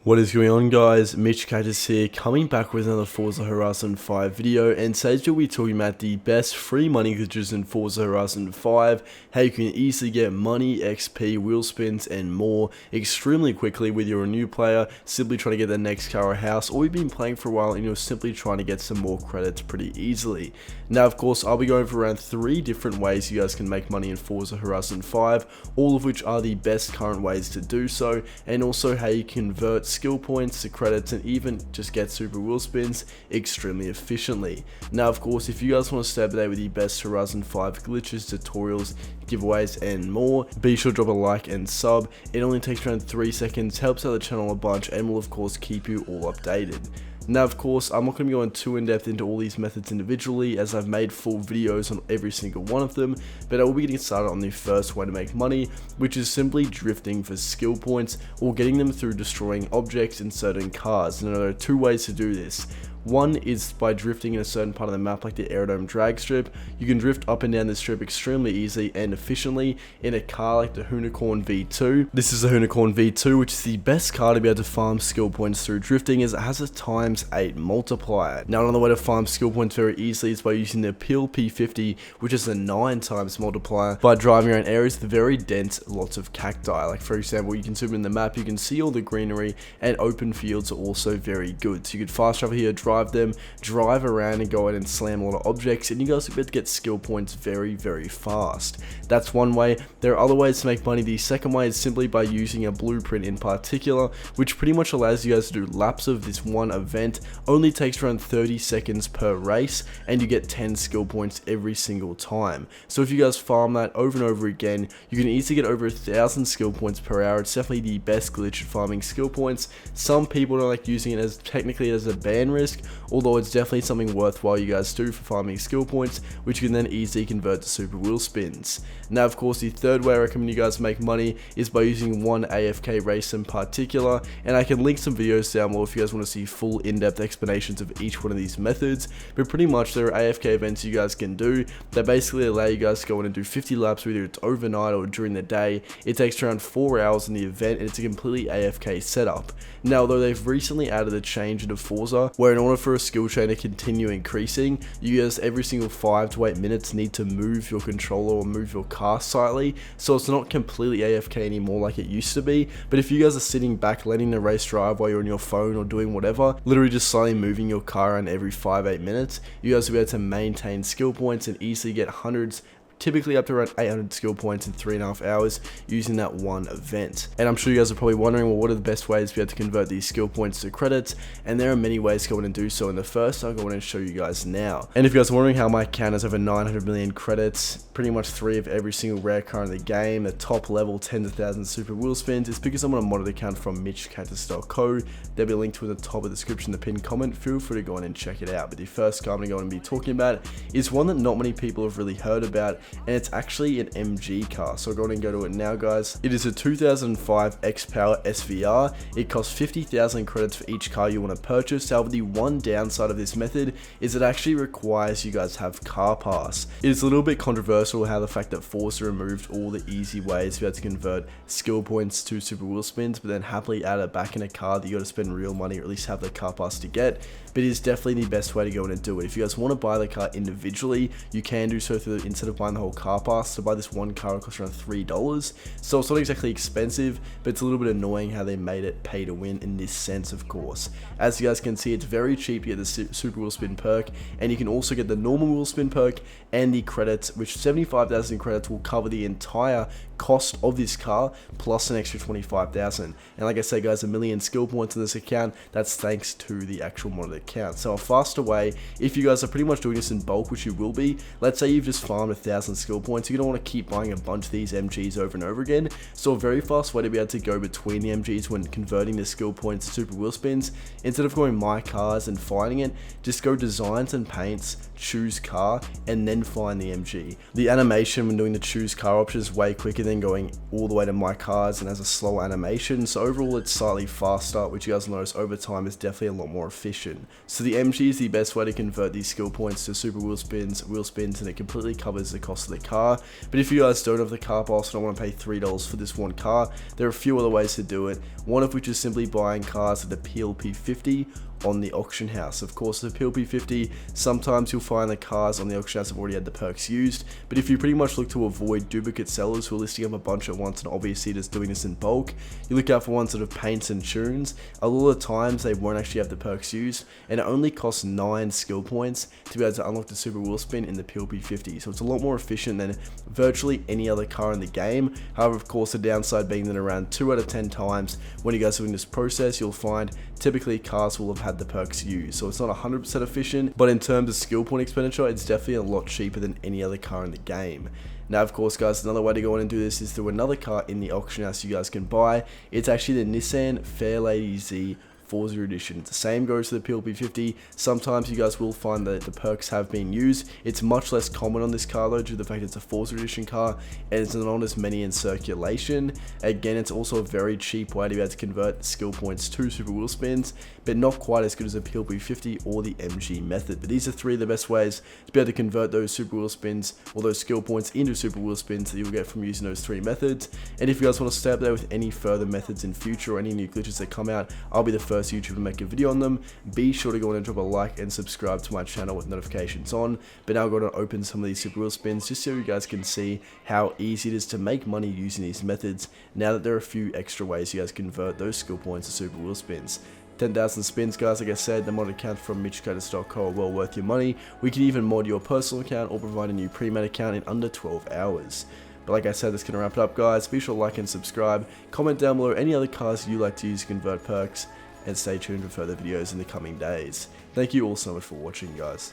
What is going on, guys? MitchCactus here, coming back with another Forza Horizon 5 video, and today we'll be talking about the best free money glitches in Forza Horizon 5, how you can easily get money, XP, wheel spins, and more extremely quickly whether you're a new player, simply trying to get the next car or house, or you've been playing for a while and you're simply trying to get some more credits pretty easily. Now, of course, I'll be going for around 3 different ways you guys can make money in Forza Horizon 5, all of which are the best current ways to do so, and also how you convert skill points to credits and even just get super wheel spins extremely efficiently. Now, of course, if you guys want to stay up to date with the best Horizon 5 glitches, tutorials, giveaways, and more, be sure to drop a like and sub. It only takes around 3 seconds, helps out the channel a bunch, and will of course keep you all updated. Now, of course, I'm not going to be going too in depth into all these methods individually, as I've made full videos on every single one of them, but I will be getting started on the first way to make money, which is simply drifting for skill points or getting them through destroying objects in certain cars. And there are 2 ways to do this. One is by drifting in a certain part of the map, like the aerodrome drag strip. You can drift up and down this strip extremely easily and efficiently in a car like the Unicorn V2. This is the Unicorn V2, which is the best car to be able to farm skill points through drifting, as it has a ×8 multiplier. Now, another way to farm skill points very easily is by using the Peel P50, which is a 9× multiplier, by driving around areas with very dense lots of cacti. Like, for example, you can zoom in the map, you can see all the greenery, and open fields are also very good. So you could fast travel here, drive them, drive around and go in and slam a lot of objects, and you guys will be able to get skill points very fast. That's one way. There are other ways to make money. The second way is simply by using a blueprint in particular, which pretty much allows you guys to do laps of this one event. Only takes around 30 seconds per race, and you get 10 skill points every single time. So if you guys farm that over and over again, you can easily get over 1,000 skill points per hour. It's definitely the best glitch at farming skill points. Some people don't like using it as technically as a ban risk, although it's definitely something worthwhile you guys do for farming skill points, which you can then easily convert to super wheel spins. Now, of course, the third way I recommend you guys make money is by using one AFK race in particular, and I can link some videos down below if you guys want to see full in-depth explanations of each one of these methods. But pretty much there are AFK events you guys can do that basically allow you guys to go in and do 50 laps, whether it's overnight or during the day. It takes around 4 hours in the event, and it's a completely AFK setup. Now, although they've recently added a change into Forza, where in order for a skill chain to continue increasing, you guys every single 5 to 8 minutes need to move your controller or move your car slightly, so it's not completely AFK anymore like it used to be. But if you guys are sitting back letting the race drive while you're on your phone or doing whatever, literally just slightly moving your car around every 5-8 minutes, you guys will be able to maintain skill points and easily get hundreds, typically up to around 800 skill points in 3.5 hours using that one event. And I'm sure you guys are probably wondering, well, what are the best ways to be able to convert these skill points to credits? And there are many ways to go in and do so. And the first I'll go in and show you guys now. And if you guys are wondering how my account has over 900 million credits, pretty much 3 of every single rare car in the game, the top level tens of thousands super wheel spins, it's because I'm on a modded account from MitchCactus.co. There'll be a link to it in the top of the description, the pinned comment. Feel free to go in and check it out. But the first car I'm going to go and be talking about is one that not many people have really heard about, and it's actually an MG car. So I'll go ahead and go to it now, guys. It is a 2005 X-Power SVR. It costs 50,000 credits for each car you want to purchase. However, the one downside of this method is it actually requires you guys have car pass. It's a little bit controversial how the fact that Forza removed all the easy ways to be able to convert skill points to super wheel spins, but then happily add it back in a car that you got to spend real money or at least have the car pass to get. But it is definitely the best way to go in and do it. If you guys want to buy the car individually, you can do so through instead of buying the whole car pass. To buy this one car, it costs around $3. So it's not exactly expensive, but it's a little bit annoying how they made it pay to win in this sense, of course. As you guys can see, it's very cheap to get the super wheel spin perk, and you can also get the normal wheel spin perk and the credits, which 75,000 credits will cover the entire cost of this car plus an extra 25,000. And like I say, guys, 1 million skill points in this account. That's thanks to the actual modded account. So a faster way, if you guys are pretty much doing this in bulk, which you will be, let's say you've just farmed 1,000 skill points, you don't want to keep buying a bunch of these MGs over and over again. So a very fast way to be able to go between the MGs when converting the skill points to super wheel spins, instead of going my cars and finding it, just go designs and paints, choose car, and then find the MG. The animation when doing the choose car option is way quicker than going all the way to my cars and has a slow animation. So overall it's slightly faster, which you guys will notice over time is definitely a lot more efficient. So the MG is the best way to convert these skill points to super wheel spins, and it completely covers the cost cost of the car. But if you guys don't have the car pass and don't want to pay $3 for this one car, there are a few other ways to do it, one of which is simply buying cars at the PLP 50 on the auction house. Of course, the PLP 50, sometimes you'll find the cars on the auction house have already had the perks used, but if you pretty much look to avoid duplicate sellers who are listing up a bunch at once and obviously just doing this in bulk, you look out for ones that have paints and tunes. A lot of the times they won't actually have the perks used, and it only costs 9 skill points to be able to unlock the super wheel spin in the PLP 50, so it's a lot more efficient than virtually any other car in the game. However, of course, the downside being that around 2 out of 10 times when you guys are doing this process, you'll find typically cars will have had the perks used, so it's not 100% efficient, but in terms of skill point expenditure, it's definitely a lot cheaper than any other car in the game. Now, of course, guys, another way to go on and do this is through another car in the auction house you guys can buy. It's actually the Nissan Fairlady Z Forza edition. The same goes to the PLP 50. Sometimes you guys will find that the perks have been used. It's much less common on this car though, due to the fact it's a Forza edition car and it's not as many in circulation. Again, it's also a very cheap way to be able to convert skill points to super wheel spins, but not quite as good as the PLP 50 or the MG method. But these are 3 of the best ways to be able to convert those super wheel spins or those skill points into super wheel spins that you'll get from using those 3 methods. And if you guys want to stay up there with any further methods in future or any new glitches that come out, I'll be the first YouTuber to make a video on them. Be sure to go on and drop a like and subscribe to my channel with notifications on. But now I'm going to open some of these super wheel spins just so you guys can see how easy it is to make money using these methods, now that there are a few extra ways you guys convert those skill points to super wheel spins. 10,000 spins, guys. Like I said, the mod account from MitchCactus.com are well worth your money. We can even mod your personal account or provide a new pre-made account in under 12 hours. But like I said, that's going to wrap it up, guys. Be sure to like and subscribe. Comment down below any other cars you like to use to convert perks, and stay tuned for further videos in the coming days. Thank you all so much for watching, guys.